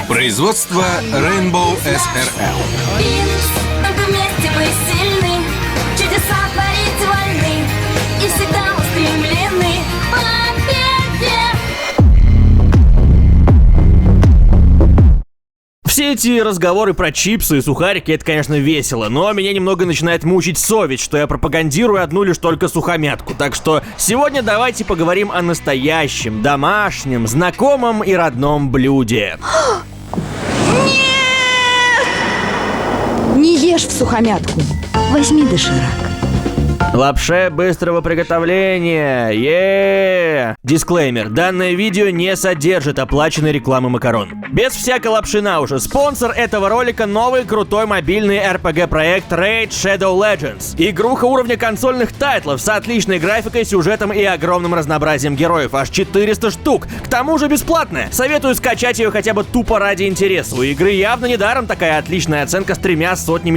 Производство Rainbow SRL. Только вместе мы сильны, чудеса творить вольны и всегда устремлены к победе. Все эти разговоры про чипсы и сухарики — это, конечно, весело, но меня немного начинает мучить совесть, что я пропагандирую одну лишь только сухомятку. Так что сегодня давайте поговорим о настоящем, домашнем, знакомом и родном блюде. Не ешь в сухомятку. Возьми доширак. Лапша быстрого приготовления. Дисклеймер. Данное видео не содержит оплаченной рекламы макарон. Без всякой лапши на уши. Спонсор этого ролика — новый крутой мобильный RPG-проект Raid Shadow Legends. Игруха уровня консольных тайтлов с отличной графикой, сюжетом и огромным разнообразием героев. Аж 400 штук. К тому же бесплатная. Советую скачать ее хотя бы тупо ради интереса. У игры явно недаром такая отличная оценка с 300 000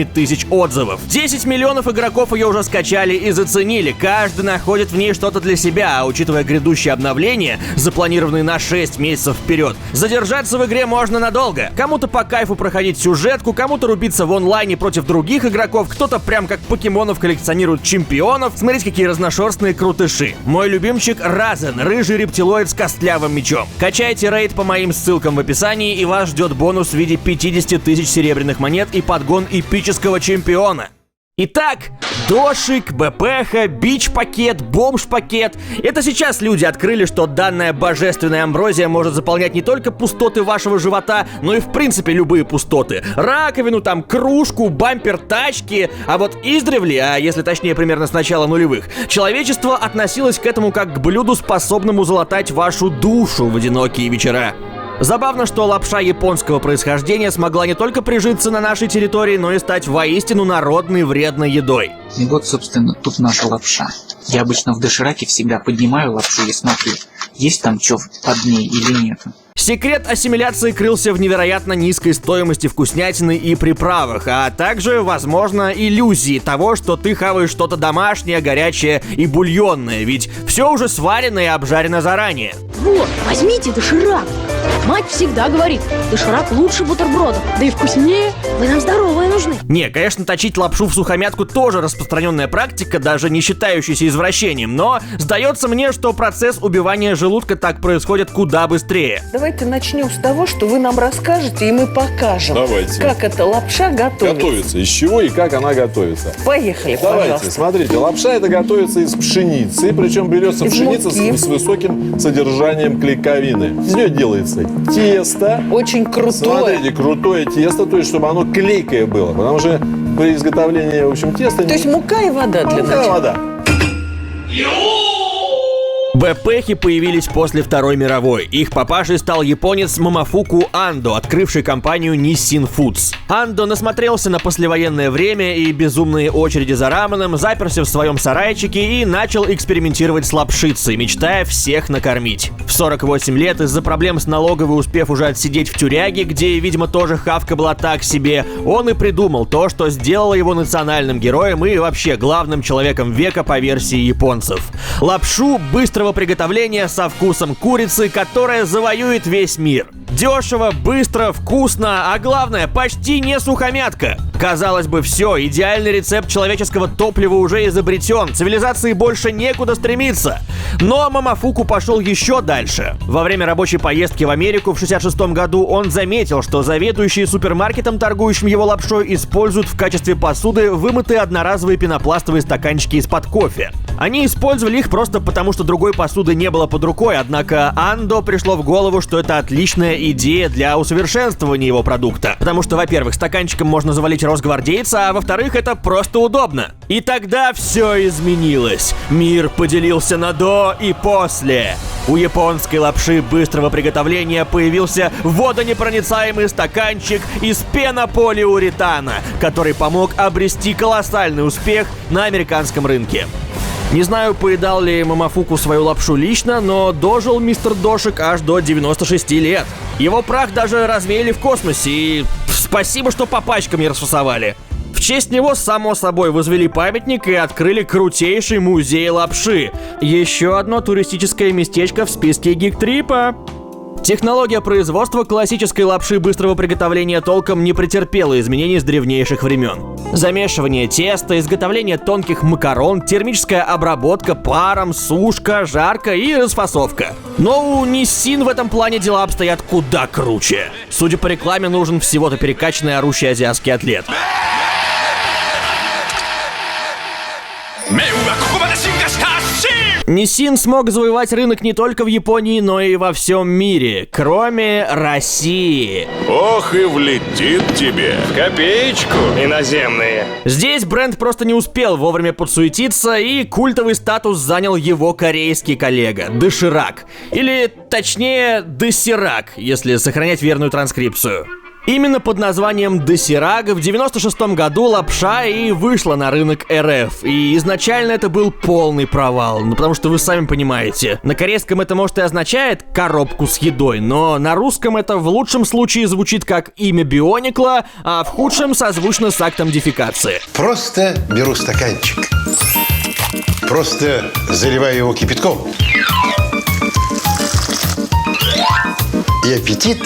отзывов. 10 миллионов игроков ее уже скачали и заценили. Каждый находит в ней что-то для себя, а учитывая грядущие обновления, запланированные на 6 месяцев вперед, задержаться в игре можно надолго. Кому-то по кайфу проходить сюжетку, кому-то рубиться в онлайне против других игроков, кто-то прям как покемонов коллекционирует чемпионов. Смотрите, какие разношерстные крутыши. Мой любимчик Разен, рыжий рептилоид с костлявым мечом. Качайте рейд по моим ссылкам в описании, и вас ждет бонус в виде 50 000 серебряных монет и подгон эпического чемпиона. Итак, дошик, БПХ, бич-пакет, бомж-пакет. Это сейчас люди открыли, что данная божественная амброзия может заполнять не только пустоты вашего живота, но и в принципе любые пустоты. Раковину, там, кружку, бампер тачки. А вот издревле, а если точнее примерно с начала нулевых, человечество относилось к этому как к блюду, способному залатать вашу душу в одинокие вечера. Забавно, что лапша японского происхождения смогла не только прижиться на нашей территории, но и стать воистину народной вредной едой. И вот, собственно, тут наша лапша. Я обычно в дошираке всегда поднимаю лапшу и смотрю, есть там чё под ней или нет. Секрет ассимиляции крылся в невероятно низкой стоимости вкуснятины и приправах, а также, возможно, иллюзии того, что ты хаваешь что-то домашнее, горячее и бульонное, ведь все уже сварено и обжарено заранее. Вот, возьмите доширак. Мать всегда говорит, доширак лучше бутерброда, да и вкуснее. Вы нам здоровые нужны. Не, конечно, точить лапшу в сухомятку тоже распространенная практика, даже не считающаяся извращением, но сдается мне, что процесс убивания желудка так происходит куда быстрее. Давайте начнем с того, что вы нам расскажете, и мы покажем, Давайте. как эта лапша готовится. Готовится. Из чего и как она готовится. Поехали, Давайте, пожалуйста. смотрите, лапша это готовится из пшеницы, причем берется Из пшеница муки. с высоким содержанием клейковины. Из нее делается тесто. Очень крутое. Смотрите, крутое тесто, то есть чтобы оно клейкое было, потому что при изготовлении, в общем, теста... То есть мука и вода для начала. вода. БПХи появились после Второй мировой. Их папашей стал японец Момофуку Андо, открывший компанию Nissin Foods. Андо насмотрелся на послевоенное время и безумные очереди за раменом, заперся в своем сарайчике и начал экспериментировать с лапшицей, мечтая всех накормить. В 48 лет, из-за проблем с налоговой, успев уже отсидеть в тюряге, где, видимо, тоже хавка была так себе, он и придумал то, что сделало его национальным героем и вообще главным человеком века по версии японцев. Лапшу быстрого приготовления со вкусом курицы, которая завоюет весь мир. Дешево, быстро, вкусно, а главное, почти не сухомятка. Казалось бы, все, идеальный рецепт человеческого топлива уже изобретен, цивилизации больше некуда стремиться. Но Момофуку пошел еще дальше. Во время рабочей поездки в Америку в 1966 году он заметил, что заведующие супермаркетом, торгующим его лапшой, используют в качестве посуды вымытые одноразовые пенопластовые стаканчики из-под кофе. Они использовали их просто потому, что другой посуды не было под рукой, однако Андо пришло в голову, что это отличная идея для усовершенствования его продукта. Потому что, во-первых, стаканчиком можно завалить росгвардейца, а во-вторых, это просто удобно. И тогда все изменилось. Мир поделился на до и после. У японской лапши быстрого приготовления появился водонепроницаемый стаканчик из пенополиуретана, который помог обрести колоссальный успех на американском рынке. Не знаю, поедал ли Момофуку свою лапшу лично, но дожил мистер Дошик аж до 96 лет. Его прах даже развеяли в космосе, и спасибо, что по пачкам не расфасовали. В честь него, само собой, возвели памятник и открыли крутейший музей лапши. Еще одно туристическое местечко в списке Гиктрипа. Технология производства классической лапши быстрого приготовления толком не претерпела изменений с древнейших времен. Замешивание теста, изготовление тонких макарон, термическая обработка паром, сушка, жарка и расфасовка. Но у Nissin в этом плане дела обстоят куда круче. Судя по рекламе, нужен всего-то перекачанный орущий азиатский атлет. Nissin смог завоевать рынок не только в Японии, но и во всем мире, кроме России. Ох и влетит тебе. Копеечку, иноземные. Здесь бренд просто не успел вовремя подсуетиться, и культовый статус занял его корейский коллега Доширак. Или, точнее, Досирак, если сохранять верную транскрипцию. Именно под названием Досирак в 96-м году лапша и вышла на рынок РФ. И изначально это был полный провал. Ну, потому что вы сами понимаете, на корейском это может и означает коробку с едой, но на русском это в лучшем случае звучит как имя Бионикла, а в худшем созвучно с актом дефекации. Просто беру стаканчик. Просто заливаю его кипятком. И аппетит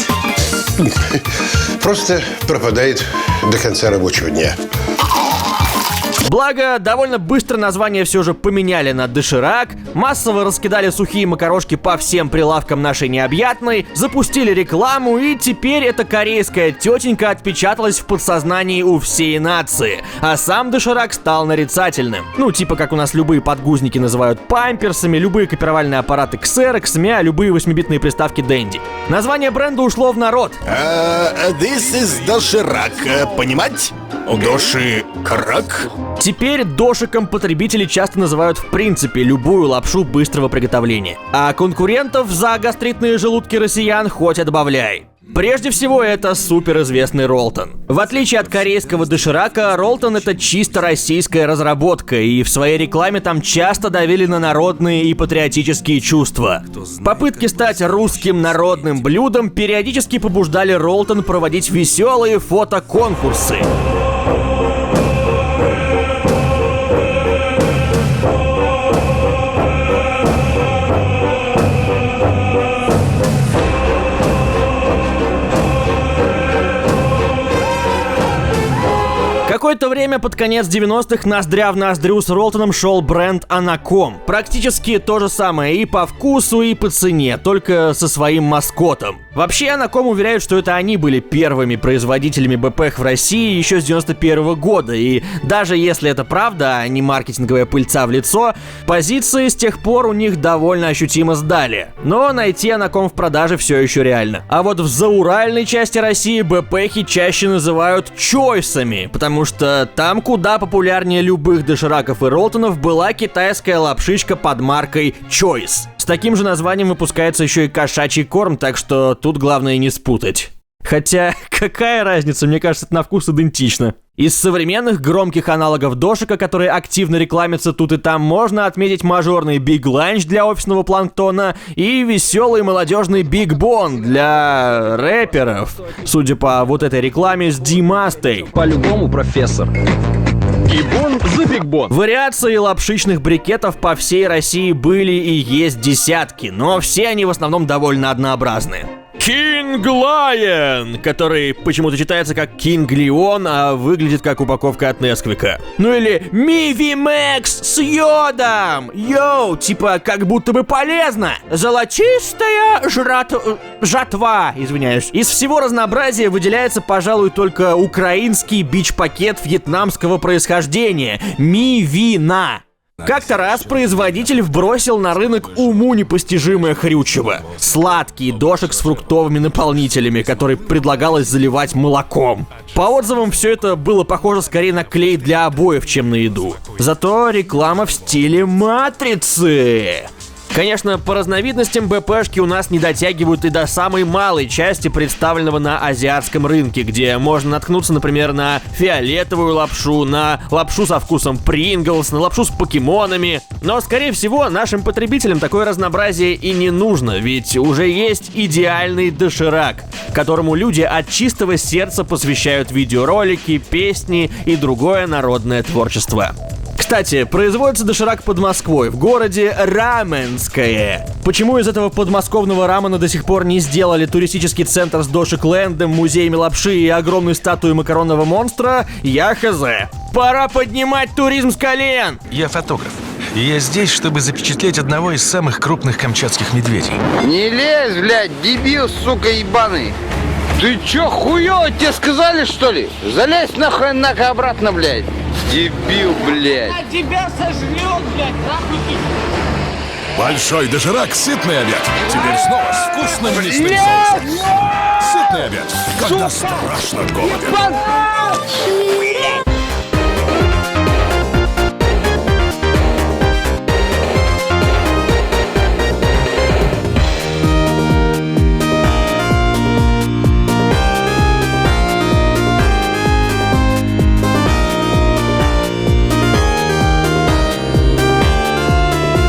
просто пропадает до конца рабочего дня. Благо, довольно быстро название все же поменяли на Доширак, массово раскидали сухие макарошки по всем прилавкам нашей необъятной, запустили рекламу, и теперь эта корейская тетенька отпечаталась в подсознании у всей нации, а сам Доширак стал нарицательным. Ну, типа как у нас любые подгузники называют памперсами, любые копировальные аппараты ксероксами, а любые 8-битные приставки Дэнди. Название бренда ушло в народ. This is Доширак, понимать? Доширак? Теперь дошиком потребители часто называют в принципе любую лапшу быстрого приготовления. А конкурентов за гастритные желудки россиян хоть отбавляй. Прежде всего, это суперизвестный Ролтон. В отличие от корейского Доширака, Ролтон — это чисто российская разработка, и в своей рекламе там часто давили на народные и патриотические чувства. Попытки стать русским народным блюдом периодически побуждали Ролтон проводить веселые фотоконкурсы. Какое-то время под конец 90-х ноздря в ноздрю с Ролтоном шел бренд Анаком. Практически то же самое и по вкусу, и по цене, только со своим маскотом. Вообще, Анаком уверяют, что это они были первыми производителями БПХ в России еще с 91-го года. И даже если это правда, а не маркетинговая пыльца в лицо, позиции с тех пор у них довольно ощутимо сдали. Но найти Анаком в продаже все еще реально. А вот в зауральной части России БПХи чаще называют чойсами, потому что там куда популярнее любых дошираков и ролтонов была китайская лапшичка под маркой Choice. С таким же названием выпускается еще и кошачий корм, так что тут главное не спутать. Хотя, какая разница, мне кажется, это на вкус идентично. Из современных громких аналогов дошика, которые активно рекламятся тут и там, можно отметить мажорный Big Lunch для офисного планктона и веселый молодежный Big Bon для рэперов. Судя по вот этой рекламе с Димастой. По-любому, профессор. Гибон за бигбон. Вариаций лапшичных брикетов по всей России были и есть десятки, но все они в основном довольно однообразны. King Lion, который почему-то читается как King Leon, а выглядит как упаковка от Несквика. Ну или Миви Мэкс с йодом. Йоу, типа как будто бы полезно. Золотистая жатва, извиняюсь. Из всего разнообразия выделяется, пожалуй, только украинский бич-пакет вьетнамского происхождения Мивина. Как-то раз производитель вбросил на рынок уму непостижимое хрючево. Сладкий дошик с фруктовыми наполнителями, который предлагалось заливать молоком. По отзывам, все это было похоже скорее на клей для обоев, чем на еду. Зато реклама в стиле «Матрицы». Конечно, по разновидностям БПшки у нас не дотягивают и до самой малой части представленного на азиатском рынке, где можно наткнуться, например, на фиолетовую лапшу, на лапшу со вкусом Принглс, на лапшу с покемонами. Но, скорее всего, нашим потребителям такое разнообразие и не нужно, ведь уже есть идеальный доширак, которому люди от чистого сердца посвящают видеоролики, песни и другое народное творчество. Кстати, производится доширак под Москвой, в городе Раменское. Почему из этого подмосковного рамена до сих пор не сделали туристический центр с дошик-лендом, музеями лапши и огромной статуей макаронного монстра, я хз. Пора поднимать туризм с колен! Я фотограф. И я здесь, чтобы запечатлеть одного из самых крупных камчатских медведей. Не лезь, блядь, дебил, сука, ебаный. Ты чё, хуёво, тебе сказали, что ли? Залезь нахуй обратно, блядь. Дебил, блядь. А тебя сожрет, блядь, нахуй ты. Большой доширак, сытный обед. Теперь снова с вкусным лесным соусом. Сытный обед, когда страшно голоден.